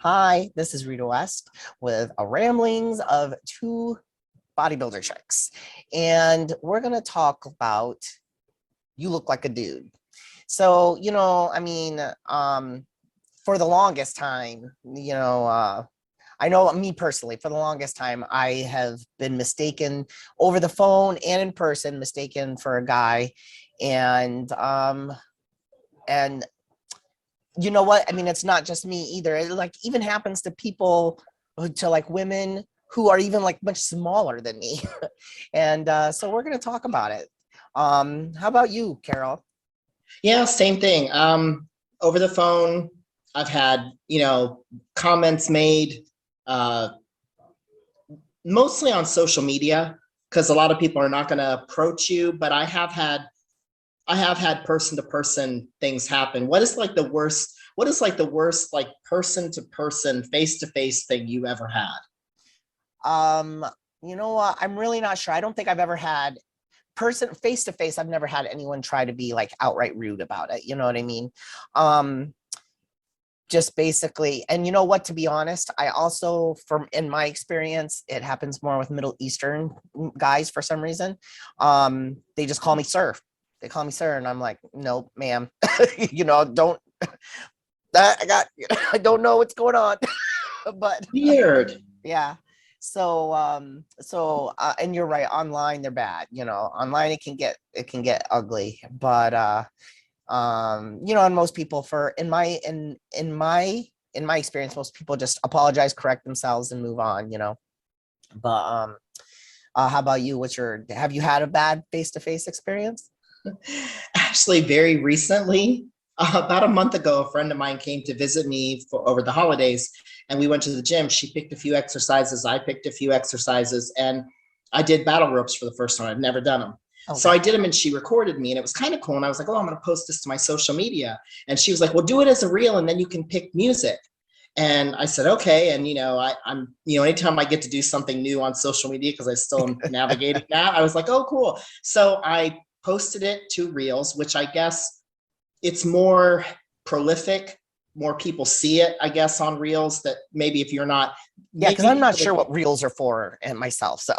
Hi, this is Rheta West with a ramblings of two bodybuilder chicks. And we're going to talk about you look like a dude. So, for the longest time, I know me personally, for the longest time, I have been mistaken over the phone and in person, mistaken for a guy. And you know what? I mean, it's not just me either. It even happens to people, to women who are even much smaller than me. And so we're going to talk about it. How about you, Carol? Yeah, same thing. Over the phone, I've had, comments made, mostly on social media, because a lot of people are not going to approach you, but I have had person-to-person things happen. What is the worst person-to-person, face-to-face thing you ever had? You know what? I'm really not sure. I don't think I've ever had face-to-face. I've never had anyone try to be outright rude about it. You know what I mean? Just basically, and you know what, to be honest, I also, in my experience, it happens more with Middle Eastern guys for some reason. They just call me sir. They call me sir, and I'm like, no, ma'am. Don't. I don't know what's going on, but weird. Yeah. So, and you're right. Online, they're bad. Online it can get ugly, but and most people, in my experience, most people just apologize, correct themselves, and move on. But how about you? Have you had a bad face-to-face experience? Actually, very recently, about a month ago, a friend of mine came to visit me over the holidays, and we went to the gym. She picked a few exercises, I picked a few exercises, and I did battle ropes for the first time. I've never done them. Okay. So I did them, and she recorded me, and it was kind of cool. And I was like, oh, I'm going to post this to my social media. And she was like, well, do it as a reel, and then you can pick music. And I said, okay. And, I'm anytime I get to do something new on social media, because I still am navigating that, I was like, oh, cool. So I posted it to reels, which I guess it's more prolific. More people see it, I guess, on reels, that maybe if you're not. Yeah, because I'm not sure what reels are for, and myself. So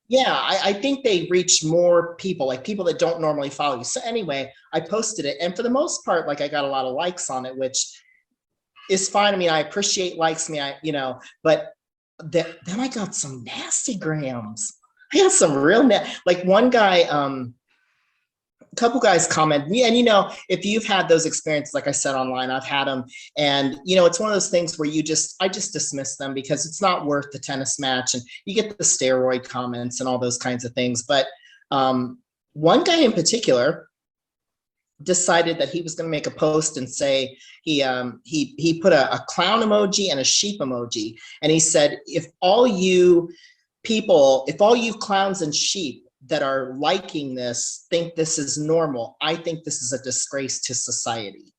yeah, I think they reach more people, people that don't normally follow you. So anyway, I posted it, and for the most part, I got a lot of likes on it, which is fine. I mean, I appreciate likes, but then I got some nasty grams. I got some real one guy, a couple guys commented, and if you've had those experiences, like I said, online, I've had them, and it's one of those things where I just dismiss them because it's not worth the tennis match, and you get the steroid comments and all those kinds of things. But one guy in particular decided that he was going to make a post and say he put a clown emoji and a sheep emoji, and he said, if all you clowns and sheep that are liking this think this is normal, I think this is a disgrace to society.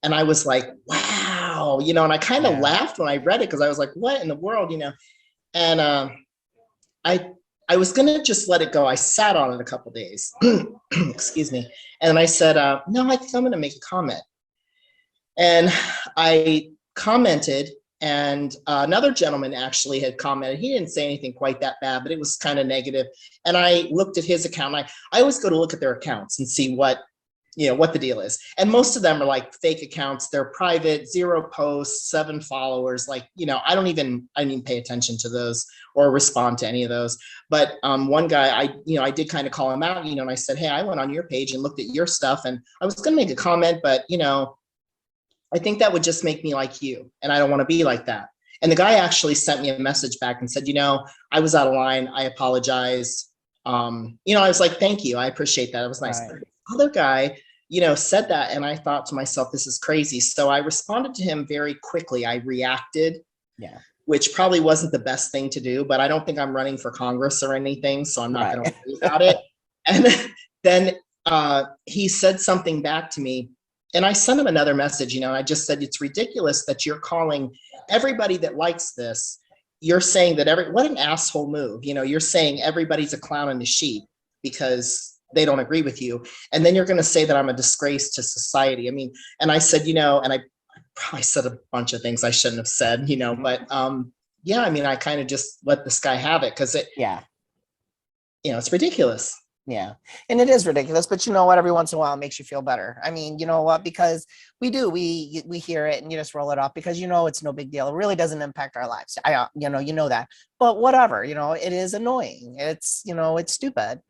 And I was like, wow, and I kind of laughed when I read it, because I was like, what in the world, and I was gonna just let it go. I sat on it a couple days, excuse me, and I said, no, I think I'm gonna make a comment. And I commented, and another gentleman actually had commented. He didn't say anything quite that bad, but it was kind of negative. And I looked at his account. I always go to look at their accounts and see what the deal is. And most of them are fake accounts. They're private, 0 posts, 7 followers. I don't even pay attention to those or respond to any of those. But one guy, I did kind of call him out, and I said, hey, I went on your page and looked at your stuff, and I was going to make a comment, but I think that would just make me like you, and I don't want to be like that. And the guy actually sent me a message back and said, I was out of line. I apologize. I was like, thank you. I appreciate that. It was nice. Right. The other guy, said that, and I thought to myself, this is crazy. So I responded to him very quickly. I reacted, which probably wasn't the best thing to do, but I don't think I'm running for Congress or anything, so I'm not going to worry about it. And then he said something back to me. And I sent him another message, and I just said, it's ridiculous that you're calling everybody that likes this. You're saying that what an asshole move. You're saying everybody's a clown and a sheep because they don't agree with you. And then you're going to say that I'm a disgrace to society. I mean, and I said, and I probably said a bunch of things I shouldn't have said, you know, but yeah, I mean, I kind of just let this guy have it because it, Yeah. you know, it's ridiculous. Yeah. And it is ridiculous, but you know what? Every once in a while it makes you feel better. I mean, you know what? Because we hear it and you just roll it off because you know it's no big deal. It really doesn't impact our lives. You know that. But whatever, you know, it is annoying. It's, you know, it's stupid.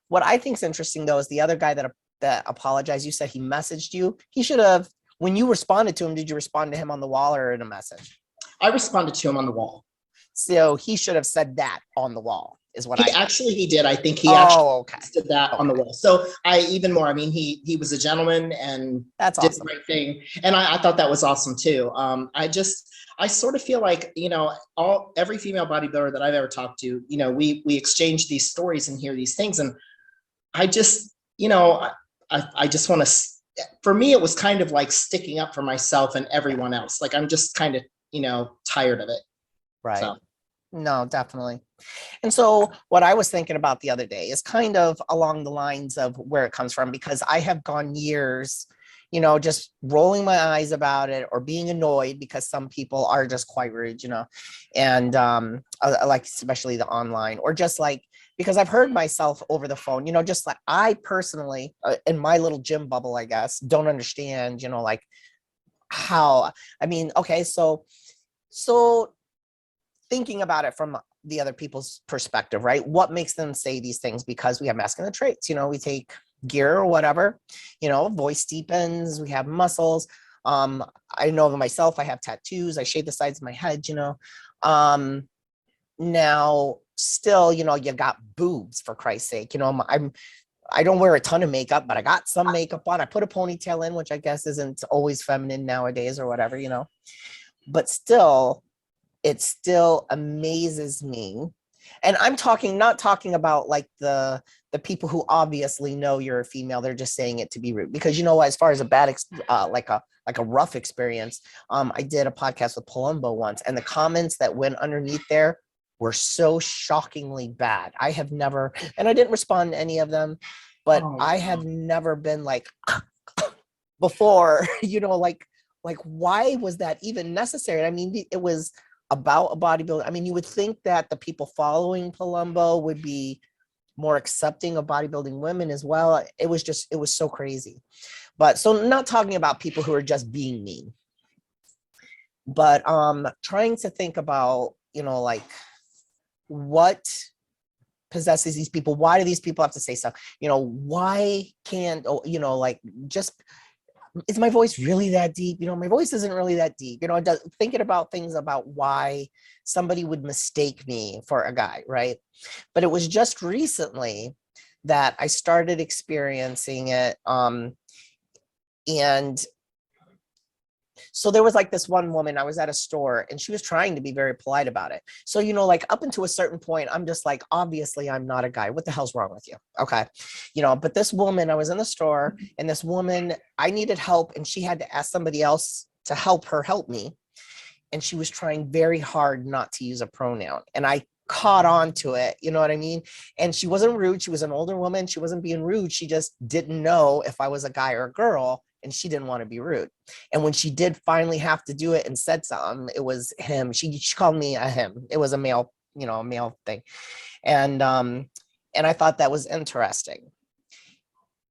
What I think is interesting though is the other guy that apologized. You said he messaged you. He should have, when you responded to him, did you respond to him on the wall or in a message? I responded to him on the wall. So he should have said that on the wall is what I think. Actually he did. I think he actually Oh, okay. did that on the wall. So I even more. I mean, he was a gentleman and That's did awesome. the right thing, and I thought that was awesome too. I sort of feel like, you know, every female bodybuilder that I've ever talked to, you know, we exchange these stories and hear these things, and I just, you know, I just want to. For me, it was kind of like sticking up for myself and everyone else. Like I'm just kind of, you know, tired of it. Right. So. No, definitely. And so what I was thinking about the other day is kind of along the lines of where it comes from, because I have gone years, you know, just rolling my eyes about it or being annoyed because some people are just quite rude, you know, and like especially the online or just like, because I've heard myself over the phone, you know, just like I personally in my little gym bubble, I guess, don't understand, you know, like how, I mean, okay, so thinking about it from the other people's perspective, right? What makes them say these things? Because we have masculine traits, you know, we take gear or whatever, you know, voice deepens, we have muscles. I know of myself, I have tattoos, I shave the sides of my head, you know. Now still, you know, you got boobs for Christ's sake, you know, I don't wear a ton of makeup, but I got some makeup on. I put a ponytail in, which I guess isn't always feminine nowadays or whatever, you know, but still, it still amazes me. And I'm not talking about like the people who obviously know you're a female, they're just saying it to be rude, because you know, as far as a bad like a rough experience, I did a podcast with Palumbo once, and the comments that went underneath there were so shockingly bad. I have never, and I didn't respond to any of them, but I have never been like before, you know, like why was that even necessary? I mean, it was about a bodybuilder. I mean, you would think that the people following Palumbo would be more accepting of bodybuilding women as well. It was so crazy. But so not talking about people who are just being mean, but trying to think about, you know, like what possesses these people? Why do these people have to say stuff? You know, why can't, you know, like just, is my voice really that deep? You know, my voice isn't really that deep. You know, thinking about things about why somebody would mistake me for a guy, right? But it was just recently that I started experiencing it. And so there was like this one woman, I was at a store and she was trying to be very polite about it. So, you know, like up until a certain point, I'm just like, obviously I'm not a guy. What the hell's wrong with you? Okay. You know, but this woman, I was in the store and this woman, I needed help and she had to ask somebody else to help her help me. And she was trying very hard not to use a pronoun. And I caught on to it, you know what I mean? And she wasn't rude. She was an older woman. She wasn't being rude. She just didn't know if I was a guy or a girl, and she didn't want to be rude. And when she did finally have to do it and said something, it was him. She called me a him. It was a male, you know, a male thing. And I thought that was interesting.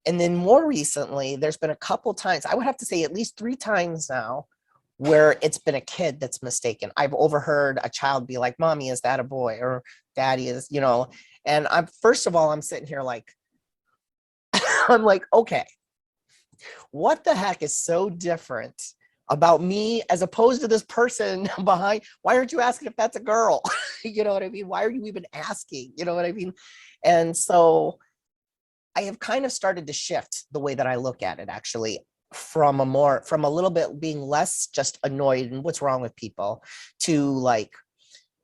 And then more recently, there's been a couple times, I would have to say at least 3 times now, where it's been a kid that's mistaken. I've overheard a child be like, "Mommy, is that a boy?" Or "Daddy is," you know. And I'm, first of all, I'm sitting here like, I'm like, okay, what the heck is so different about me as opposed to this person behind? Why aren't you asking if that's a girl? You know what I mean? Why are you even asking? You know what I mean? And so I have kind of started to shift the way that I look at it, actually, from a little bit being less just annoyed and what's wrong with people, to like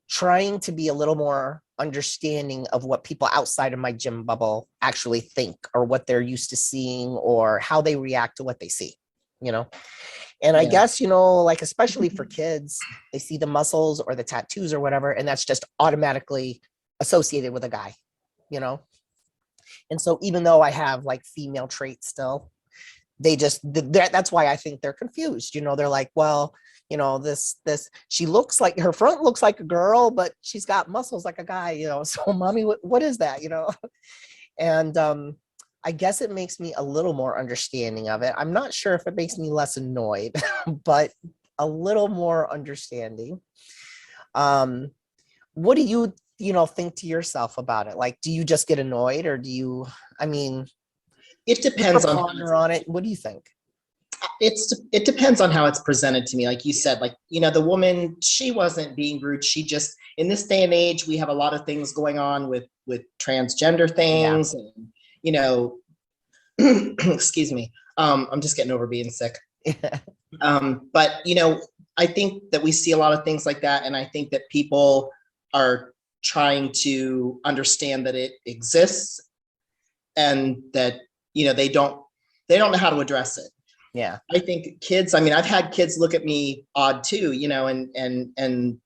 trying to be a little more understanding of what people outside of my gym bubble actually think, or what they're used to seeing, or how they react to what they see, you know. And I guess, you know, like especially for kids, they see the muscles or the tattoos or whatever, and that's just automatically associated with a guy, you know. And so even though I have like female traits still, they just, that's why I think they're confused. You know, they're like, well, you know, this, she looks like, her front looks like a girl, but she's got muscles like a guy, you know, so mommy, what is that, you know? And I guess it makes me a little more understanding of it. I'm not sure if it makes me less annoyed, but a little more understanding. What do you, you know, think to yourself about it? Like, do you just get annoyed, or do you, I mean, It you depends on ponder on it. What do you think? it depends on how it's presented to me. Like you said, like, you know, the woman, she wasn't being rude. She just, in this day and age, we have a lot of things going on with transgender things, and, you know, excuse me. I'm just getting over being sick. But, you know, I think that we see a lot of things like that. And I think that people are trying to understand that it exists, and that, you know, they don't know how to address it. Yeah. I think kids, I mean, I've had kids look at me odd too, you know, and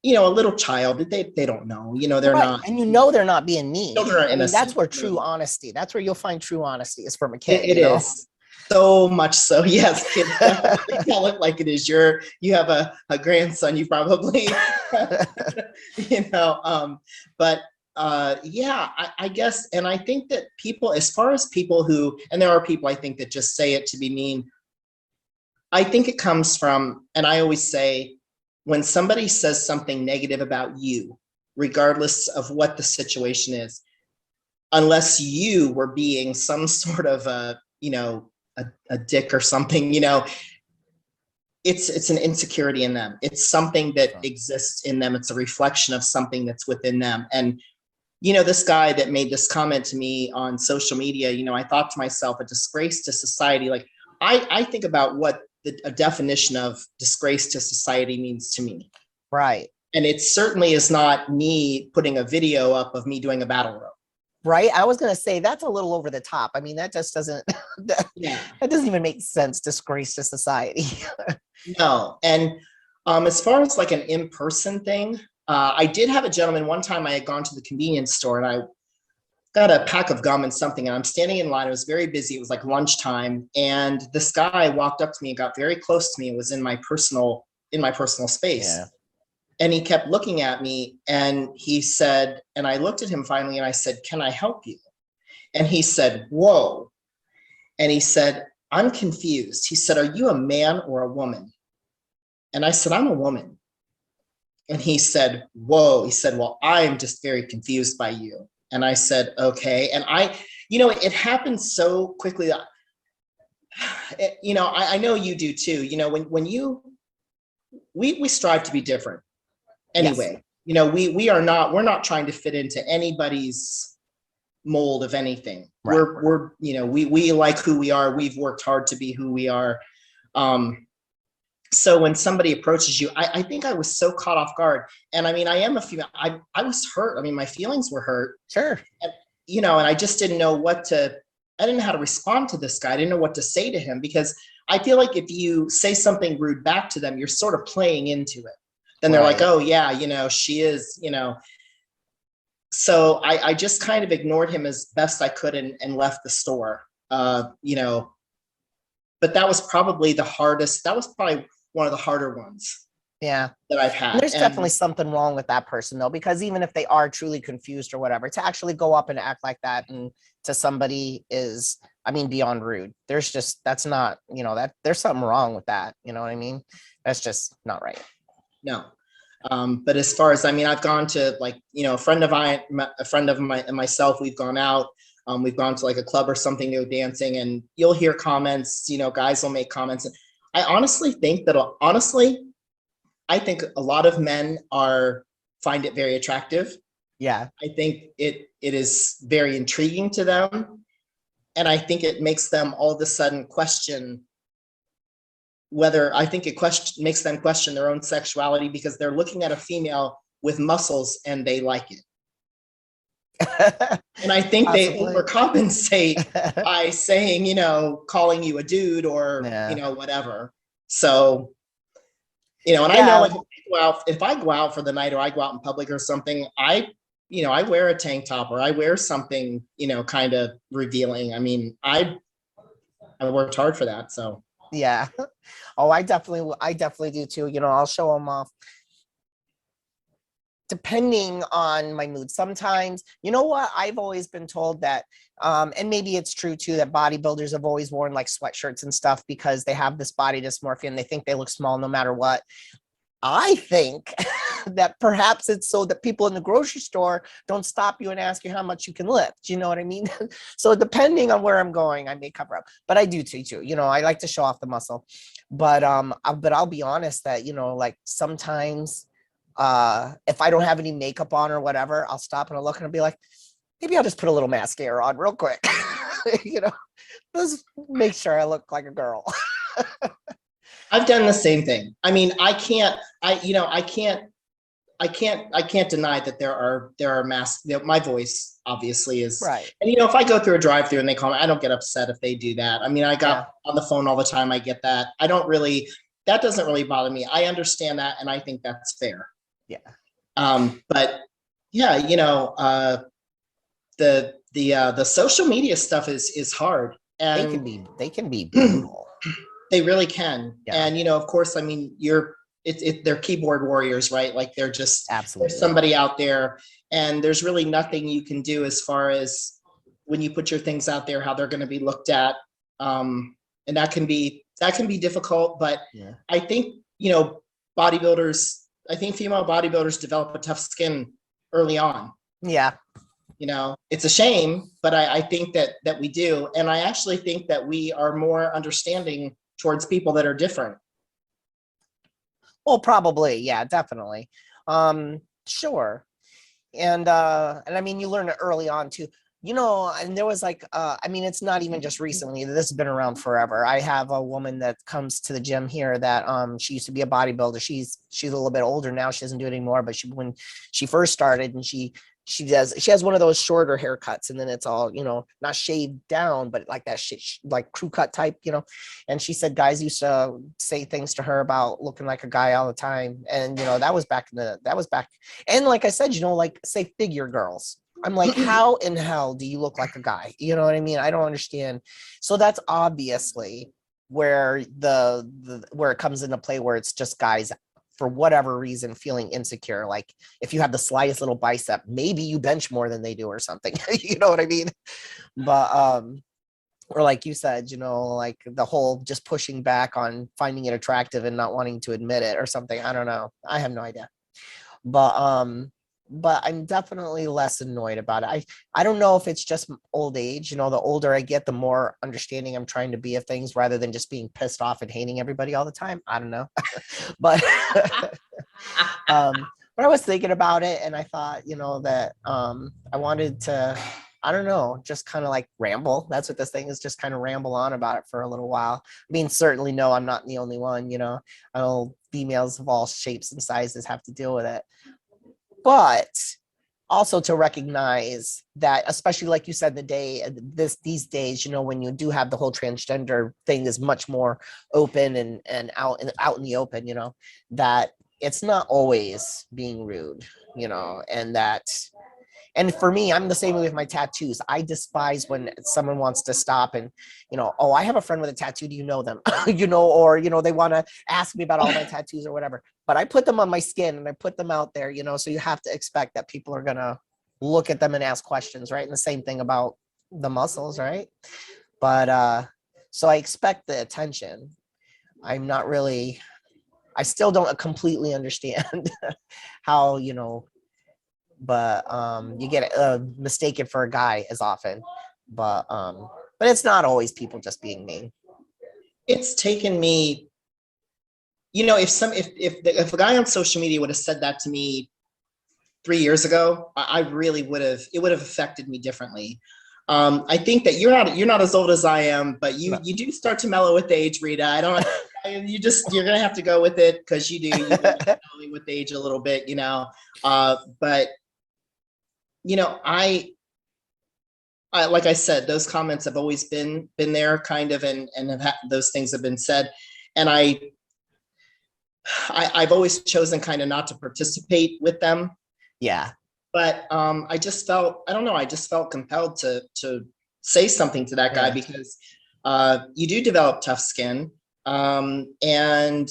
you know, a little child, they don't know, you know, they're Right. not, And you know, they're not being mean. children are I mean, that's innocent. where true honesty, that's where you'll find true honesty, is from a kid. It you know? is so much so. Yes, kids definitely tell it like it is. You have a grandson, you probably, you know, but yeah, I guess, and I think that people, as far as people who, and there are people I think that just say it to be mean, I think it comes from, and I always say, when somebody says something negative about you, regardless of what the situation is, unless you were being some sort of a, you know, a dick or something, you know, it's an insecurity in them. It's something that exists in them. It's a reflection of something that's within them. And, you know, this guy that made this comment to me on social media, you know, I thought to myself, a disgrace to society. Like, I think about what a definition of disgrace to society means to me. Right. And it certainly is not me putting a video up of me doing a battle rope. Right. I was going to say that's a little over the top. I mean, that just doesn't, that doesn't even make sense. Disgrace to society. No. And as far as like an in-person thing, I did have a gentleman one time. I had gone to the convenience store and I got a pack of gum and something, and I'm standing in line. It was very busy. It was like lunchtime. And this guy walked up to me and got very close to me. It was in my personal space. Yeah. And he kept looking at me, and he said, and I looked at him finally and I said, "Can I help you?" And he said, "Whoa." And he said, "I'm confused." He said, "Are you a man or a woman?" And I said, "I'm a woman." And he said, "Whoa." He said, "Well, I'm just very confused by you." And I said, "Okay." And you know, it happened so quickly that, you know, I know you do too. You know, when we strive to be different. Anyway, yes. You know, we're not trying to fit into anybody's mold of anything. Right. We're, you know, we like who we are. We've worked hard to be who we are. So when somebody approaches you, I think I was so caught off guard. And I mean, I am a female. I was hurt. I mean, my feelings were hurt. Sure. And, you know, and I just didn't know I didn't know how to respond to this guy. I didn't know what to say to him, because I feel like if you say something rude back to them, you're sort of playing into it. Then they're like, "Oh yeah, you know, she is, you know." So I just kind of ignored him as best I could and left the store, you know, but that was probably the hardest. That was probably one of the harder ones. Yeah. That I've had. And there's definitely something wrong with that person though, because even if they are truly confused or whatever, to actually go up and act like that and to somebody is, I mean, beyond rude. There's just, that's not, you know, that there's something wrong with that. You know what I mean? That's just not right. No. But as far as, I mean, I've gone to, like, you know, a friend of mine and myself, we've gone out, we've gone to like a club or something, go dancing, and you'll hear comments, you know, guys will make comments. And I honestly think I think a lot of men find it very attractive. Yeah. I think it is very intriguing to them. And I think it makes them all of a sudden question makes them question their own sexuality, because they're looking at a female with muscles and they like it. And I think they overcompensate by saying, you know, calling you a dude or, you know, whatever. So, you know, and I know, like, if I go out for the night or I go out in public or something, I wear a tank top or I wear something, you know, kind of revealing. I mean, I worked hard for that. So Yeah. Oh, I definitely do too. You know, I'll show them off depending on my mood. Sometimes, you know what, I've always been told that, and maybe it's true too, that bodybuilders have always worn like sweatshirts and stuff because they have this body dysmorphia and they think they look small no matter what. I think that perhaps it's so that people in the grocery store don't stop you and ask you how much you can lift. You know what I mean? So depending on where I'm going, I may cover up, but I do too. You know, I like to show off the muscle, but I'll be honest that, you know, like sometimes if I don't have any makeup on or whatever, I'll stop and I'll look and I'll be like, maybe I'll just put a little mascara on real quick. You know, just make sure I look like a girl. I've done the same thing. I mean, I can't deny that there are masks. You know, my voice obviously is Right. And you know, if I go through a drive-through and they call me, I don't get upset if they do that. I mean, I got on the phone all the time. I get that. That doesn't really bother me. I understand that, and I think that's fair. Yeah. But yeah, you know, the social media stuff is hard, and they can be brutal. They really can. Yeah. And you know, of course, I mean, they're keyboard warriors, right? Like they're just Absolutely. There's somebody out there, and there's really nothing you can do as far as when you put your things out there, how they're going to be looked at. And that can be difficult, but yeah. I think, you know, I think female bodybuilders develop a tough skin early on. Yeah. You know, it's a shame, but I think that we do. And I actually think that we are more understanding towards people that are different. Well, probably. Yeah, definitely. Sure. And I mean, you learn it early on too, you know, and there was like, I mean, it's not even just recently, this has been around forever. I have a woman that comes to the gym here that, she used to be a bodybuilder. She's a little bit older now. She doesn't do it anymore, but when she first started, and she has one of those shorter haircuts, and then it's all, you know, not shaved down, but like that shit, like crew cut type, you know. And she said guys used to say things to her about looking like a guy all the time. And, you know, that was back. And like I said, you know, like say figure girls. I'm like, how in hell do you look like a guy? You know what I mean? I don't understand. So that's obviously where where it comes into play, where it's just guys for whatever reason feeling insecure. Like if you have the slightest little bicep, maybe you bench more than they do or something. You know what I mean? But or like you said, you know, like the whole just pushing back on finding it attractive and not wanting to admit it or something. I don't know. I have no idea. But I'm definitely less annoyed about it. I don't know if it's just old age. You know, the older I get, the more understanding I'm trying to be of things, rather than just being pissed off and hating everybody all the time. I don't know. But but I was thinking about it, and I thought, you know, that I wanted to, I don't know, just kind of like ramble. That's what this thing is, just kind of ramble on about it for a little while. I mean, certainly no, I'm not the only one, you know. I know females of all shapes and sizes have to deal with it. But also to recognize that, especially like you said, these days, you know, when you do have the whole transgender thing is much more open and out in the open, you know, that it's not always being rude, you know, and for me, I'm the same way with my tattoos. I despise when someone wants to stop and, you know, oh, I have a friend with a tattoo. Do you know them? You know, or, you know, they want to ask me about all my tattoos or whatever, but I put them on my skin and I put them out there, you know, so you have to expect that people are going to look at them and ask questions, right? And the same thing about the muscles, right? But so I expect the attention. I still don't completely understand how, you know, but you get mistaken for a guy as often, but it's not always people just being mean. It's taken me, you know, if a guy on social media would have said that to me 3 years ago, I really it would have affected me differently. I think that you're not as old as I am, but you do start to mellow with age, Rheta. You're gonna have to go with it, because you mellow with age a little bit, you know. But you know, I like I said, those comments have always been there, kind of, and those things have been said, and I've always chosen kind of not to participate with them. Yeah. But I just felt, I don't know, I just felt compelled to say something to that guy, because you do develop tough skin. And,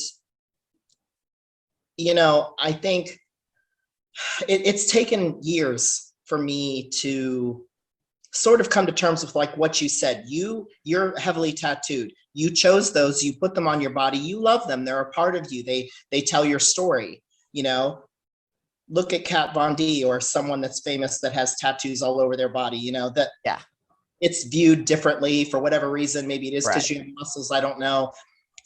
you know, I think it's taken years for me to sort of come to terms with like what you said. You're heavily tattooed. You chose those, you put them on your body, you love them, they're a part of you. They tell your story, you know. Look at Kat Von D or someone that's famous that has tattoos all over their body, you know, that Yeah. It's viewed differently for whatever reason. Maybe it is because you have muscles, I don't know.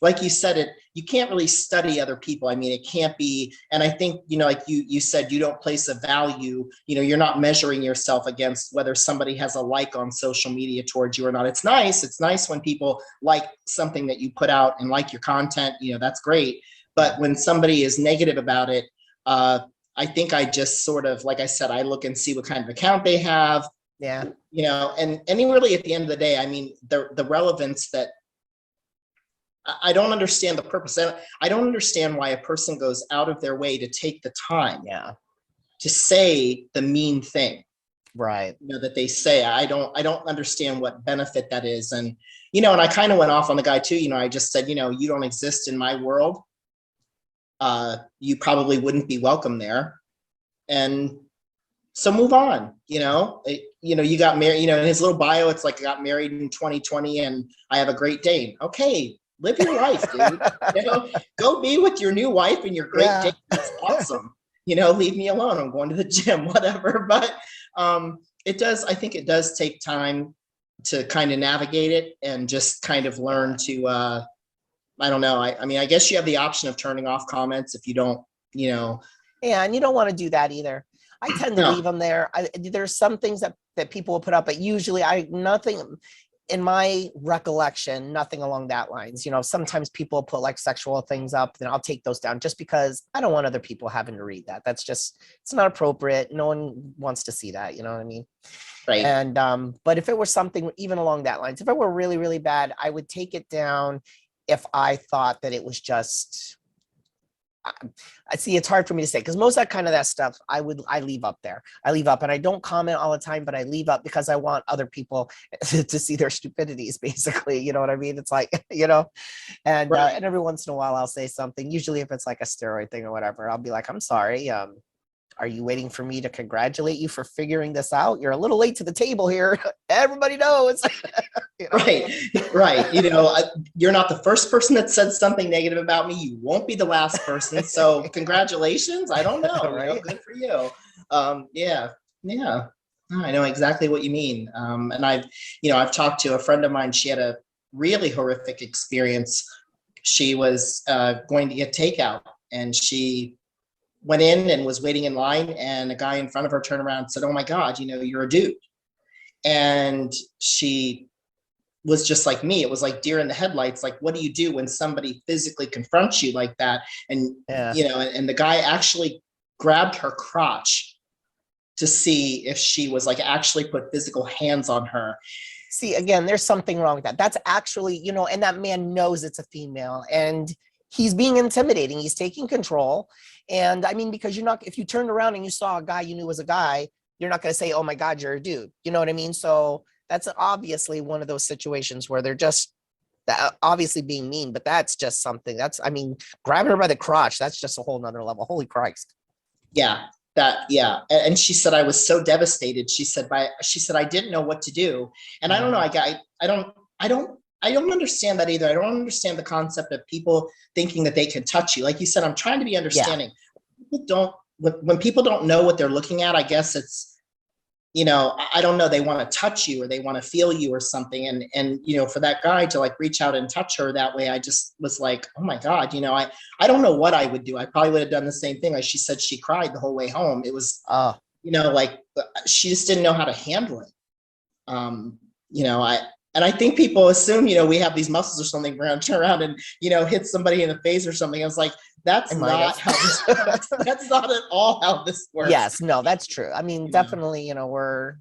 Like you said, you can't really study other people. I mean, it can't be, and I think, you know, like you said, you don't place a value, you know, you're not measuring yourself against whether somebody has a like on social media towards you or not. It's nice when people like something that you put out and like your content, you know, that's great. But when somebody is negative about it, I think I just sort of, like I said, I look and see what kind of account they have. Yeah. You know, and really at the end of the day, I mean, the relevance that, I don't understand the purpose. I don't understand why a person goes out of their way to take the time to say the mean thing. Right. You know, that they say. I don't understand what benefit that is. And, you know, and I kind of went off on the guy too. You know, I just said, you know, you don't exist in my world. You probably wouldn't be welcome there. And so move on, you know. You know, you got married, you know, in his little bio, it's like I got married in 2020 and I have a Great Dane. Okay, live your life, dude. You know, go be with your new wife and your Great Dane. That's awesome. You know, leave me alone. I'm going to the gym, whatever. But it does, I think it does take time to kind of navigate it and just kind of learn to, I don't know. I mean, I guess you have the option of turning off comments if you don't, you know. Yeah, and you don't want to do that either. I tend to leave them there. There's some things that people will put up, but usually nothing in my recollection, nothing along that lines. You know, sometimes people put like sexual things up, then I'll take those down just because I don't want other people having to read that. That's just, it's not appropriate. No one wants to see that. You know what I mean? Right. And, but if it were something even along that lines, if it were really, really bad, I would take it down if I thought that it was just, I see it's hard for me to say because most of that stuff I leave up there. I leave up and I don't comment all the time, but I leave up because I want other people to see their stupidities, basically. You know what I mean? It's like, you know, and and every once in a while I'll say something, usually if it's like a steroid thing or whatever, I'll be like, I'm sorry. Are you waiting for me to congratulate you for figuring this out? You're a little late to the table here. Everybody knows. You know? Right. You know, you're not the first person that said something negative about me. You won't be the last person. So congratulations. I don't know. Right? You know, good for you. Yeah. I know exactly what you mean. And I've talked to a friend of mine. She had a really horrific experience. She was going to get takeout and she went in and was waiting in line and a guy in front of her turned around and said, "Oh my God, you know, you're a dude." And she was just like me. It was like deer in the headlights. Like, what do you do when somebody physically confronts you like that? And, you know, and the guy actually grabbed her crotch to see if she was like actually put physical hands on her. See, again, there's something wrong with that. That's actually, you know, and that man knows it's a female and he's being intimidating. He's taking control. And I mean, because if you turned around and you saw a guy you knew was a guy, you're not going to say, "Oh my God, you're a dude." You know what I mean? So that's obviously one of those situations where they're just obviously being mean, but that's just something I mean, grabbing her by the crotch, that's just a whole nother level. Holy Christ. Yeah. And she said, I was so devastated. She said, I didn't know what to do. And I don't know. I don't understand that either. I don't understand the concept of people thinking that they can touch you. Like you said, I'm trying to be understanding. When people don't know what they're looking at, I guess it's, you know, I don't know, they want to touch you or they want to feel you or something. And, you know, for that guy to like reach out and touch her that way, I just was like, oh my God, you know, I don't know what I would do. I probably would have done the same thing. Like she said, she cried the whole way home. It was, you know, like she just didn't know how to handle it. You know, I think people assume, you know, we have these muscles or something. We're going to turn around and, you know, hit somebody in the face or something. I was like, that's not how this works. That's not at all how this works. Yes, no, that's true. I mean, definitely, you know, we're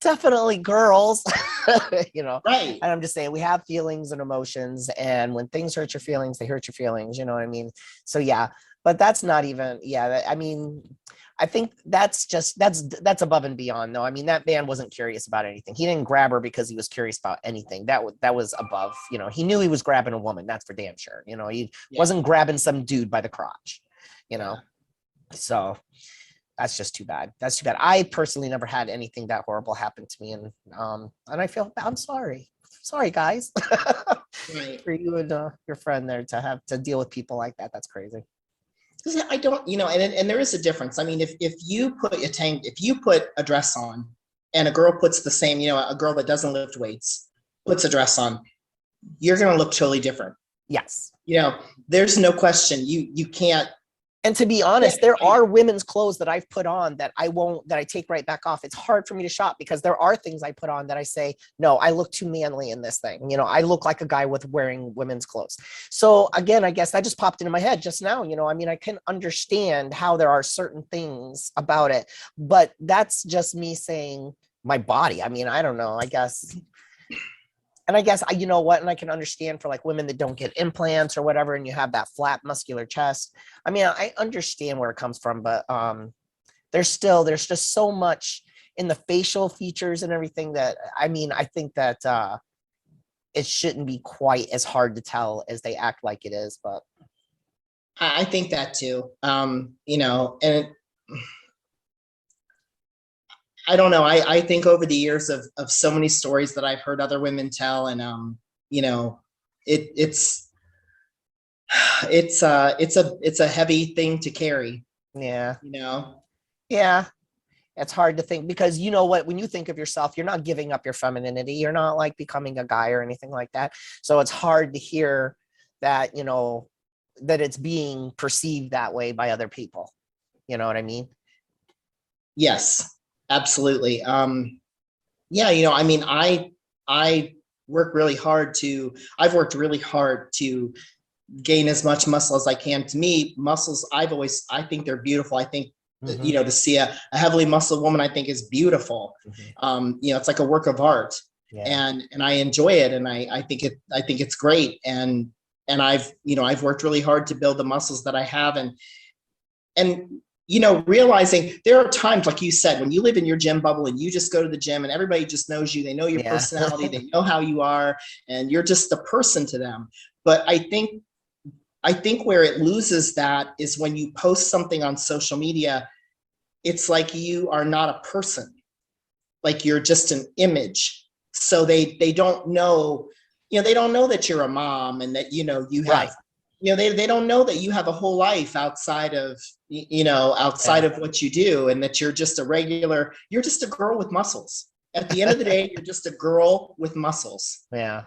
definitely girls, you know, right. And I'm just saying we have feelings and emotions, and when things hurt your feelings, they hurt your feelings. You know what I mean? So yeah. but that's not even, yeah, I mean, I think that's above and beyond though. I mean, that man wasn't curious about anything. He didn't grab her because he was curious about anything. That was above, you know, he knew he was grabbing a woman. That's for damn sure. You know, he wasn't grabbing some dude by the crotch, you know? So that's just too bad. That's too bad. I personally never had anything that horrible happen to me. And I feel, I'm sorry. Sorry guys. Right. For you and your friend there to have to deal with people like that. That's crazy. I don't, you know, and there is a difference. I mean, if you put if you put a dress on and a girl puts the same, you know, a girl that doesn't lift weights puts a dress on, you're going to look totally different. Yes. You know, there's no question. You can't. And to be honest, there are women's clothes that I've put on that I take right back off. It's hard for me to shop because there are things I put on that I say, no, I look too manly in this thing. You know, I look like a guy with wearing women's clothes. So again, I guess that just popped into my head just now. You know, I mean, I can understand how there are certain things about it, but that's just me saying my body. I mean, I don't know, I guess. And I guess you know what, and I can understand for like women that don't get implants or whatever, and you have that flat muscular chest. I mean, I understand where it comes from, but there's just so much in the facial features and everything that, I mean, I think that it shouldn't be quite as hard to tell as they act like it is, but. I think that too. You know, and I don't know. I think over the years of so many stories that I've heard other women tell, and you know, it's a heavy thing to carry. Yeah. You know. Yeah. It's hard to think because you know what, when you think of yourself, you're not giving up your femininity. You're not like becoming a guy or anything like that. So it's hard to hear that, you know, that it's being perceived that way by other people. You know what I mean? Yes. Absolutely. Yeah, you know, I mean, I've worked really hard to gain as much muscle as I can. To me, muscles, I think they're beautiful. I think, you know, to see a heavily muscled woman, I think is beautiful. You know, it's like a work of art. And I enjoy it. And I think it's great. And I've worked really hard to build the muscles that I have. And you know, realizing there are times, like you said, when you live in your gym bubble and you just go to the gym and everybody just knows you, they know your personality, they know how you are, and you're just the person to them. But I think where it loses that is when you post something on social media, it's like you are not a person, like you're just an image. So they don't know, you know, they don't know that you're a mom and that, you know, you have, you know, they don't know that you have a whole life outside of, you know, outside of what you do, and that you're just you're just a girl with muscles. At the end of the day, you're just a girl with muscles. Yeah.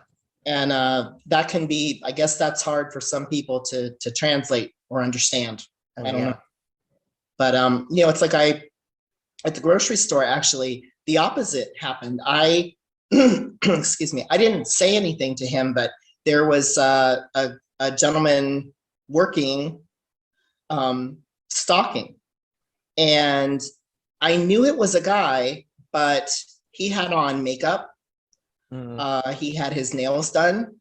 And that can be, I guess that's hard for some people to translate or understand. I don't know. But you know, it's like at the grocery store, actually, the opposite happened. Excuse me, I didn't say anything to him, but there was a gentleman working, stalking, and I knew it was a guy, but he had on makeup. He had his nails done.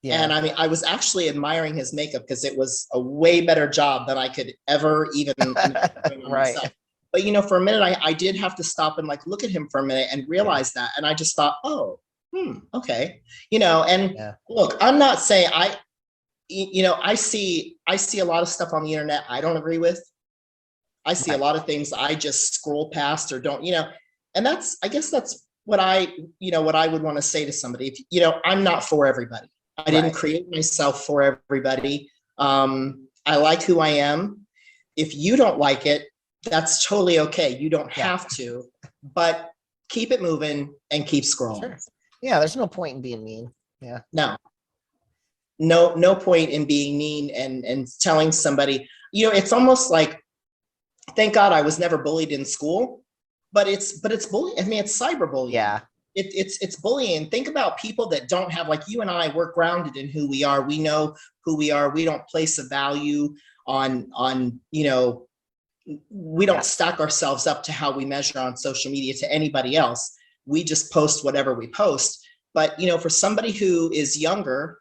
And I mean, I was actually admiring his makeup because it was a way better job than I could ever even imagine myself. But you know, for a minute, I did have to stop and like look at him for a minute and realize that. And I just thought, oh, okay, you know. And look, I'm not saying you know, I see a lot of stuff on the internet I don't agree with. I see a lot of things I just scroll past or don't, you know, and I guess that's what I would want to say to somebody. If, you know, I'm not for everybody. I didn't create myself for everybody. I like who I am. If you don't like it, that's totally okay. You don't have to, but keep it moving and keep scrolling. Sure. Yeah, there's no point in being mean. Yeah. No point in being mean and telling somebody, you know, it's almost like, thank God I was never bullied in school, but it's bullying. I mean, it's cyberbullying. Yeah. It's bullying. Think about people that don't have, like you and I, we're grounded in who we are. We know who we are. We don't place a value on, you know, we don't stack ourselves up to how we measure on social media to anybody else. We just post whatever we post. But, you know, for somebody who is younger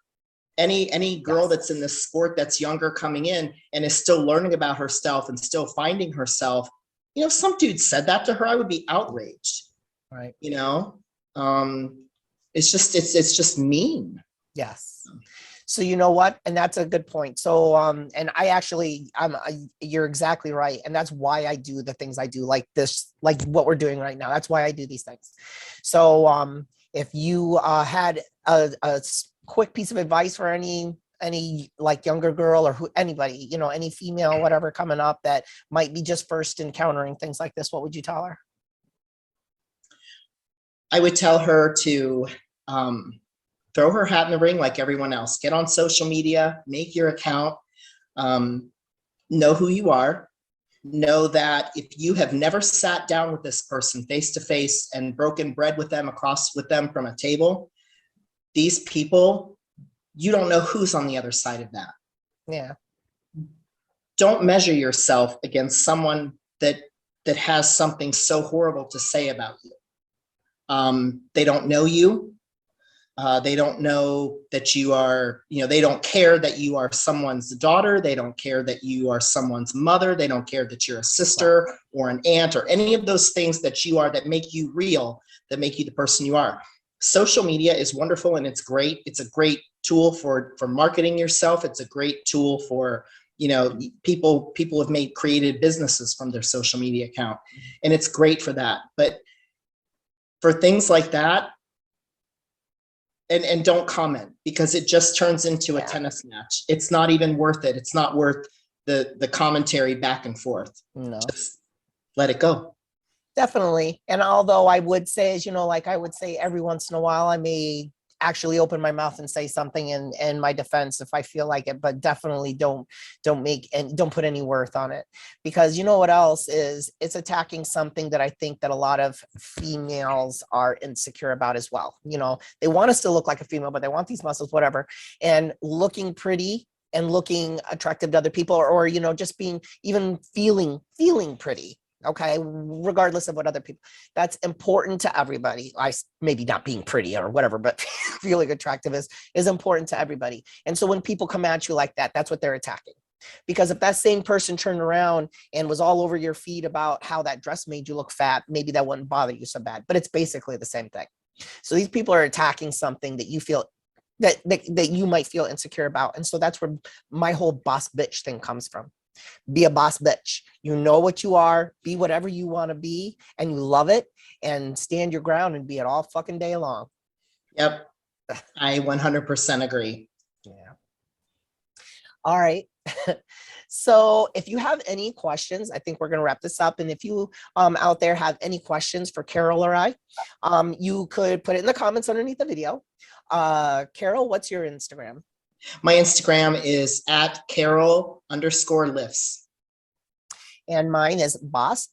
Any girl Yes. that's in this sport that's younger coming in and is still learning about herself and still finding herself, you know, if some dude said that to her, I would be outraged. Right. You know, it's just mean. Yes. So you know what? And that's a good point. So and I actually you're exactly right. And that's why I do the things I do, like this, like what we're doing right now. That's why I do these things. So if you had a quick piece of advice for any like younger girl or who anybody, you know, any female, whatever, coming up that might be just first encountering things like this, what would you tell her? I would tell her to throw her hat in the ring like everyone else. Get on social media, make your account, know who you are. Know that if you have never sat down with this person face to face and broken bread with them, across with them from a table, these people, you don't know who's on the other side of that. Yeah. Don't measure yourself against someone that has something so horrible to say about you. They don't know you. They don't know that you are, you know, they don't care that you are someone's daughter. They don't care that you are someone's mother. They don't care that you're a sister or an aunt or any of those things that you are that make you real, that make you the person you are. Social media is wonderful and it's great. It's a great tool for marketing yourself. It's a great tool for, you know, people have created businesses from their social media account, and it's great for that. But for things like that, and don't comment, because it just turns into a tennis match. It's not even worth it. It's not worth the commentary back and forth. No. Just let it go. Definitely. And although I would say, as you know, like I would say every once in a while, I may actually open my mouth and say something in my defense if I feel like it, but definitely don't make and don't put any worth on it, because you know what else is, it's attacking something that I think that a lot of females are insecure about as well. You know, they want to still look like a female, but they want these muscles, whatever, and looking pretty and looking attractive to other people, or you know, just being, even feeling pretty. Okay, regardless of what other people, that's important to everybody. Maybe not being pretty or whatever, but feeling attractive is important to everybody. And so when people come at you like that, that's what they're attacking. Because if that same person turned around and was all over your feet about how that dress made you look fat, maybe that wouldn't bother you so bad, but it's basically the same thing. So these people are attacking something that you feel that you might feel insecure about. And so that's where my whole boss bitch thing comes from. Be a boss bitch. You know what you are, be whatever you want to be, and you love it, and stand your ground and be it all fucking day long. Yep. I 100% agree. Yeah. All right. So if you have any questions, I think we're going to wrap this up. And if you out there have any questions for Carol or I, you could put it in the comments underneath the video. Carol, what's your Instagram? My Instagram is at Carol_lifts. And mine is boss.bitch.x.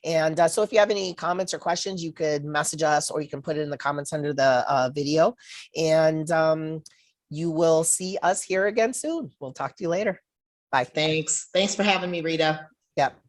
And so if you have any comments or questions, you could message us, or you can put it in the comments under the video. And you will see us here again soon. We'll talk to you later. Bye. Thanks for having me, Rheta. Yep.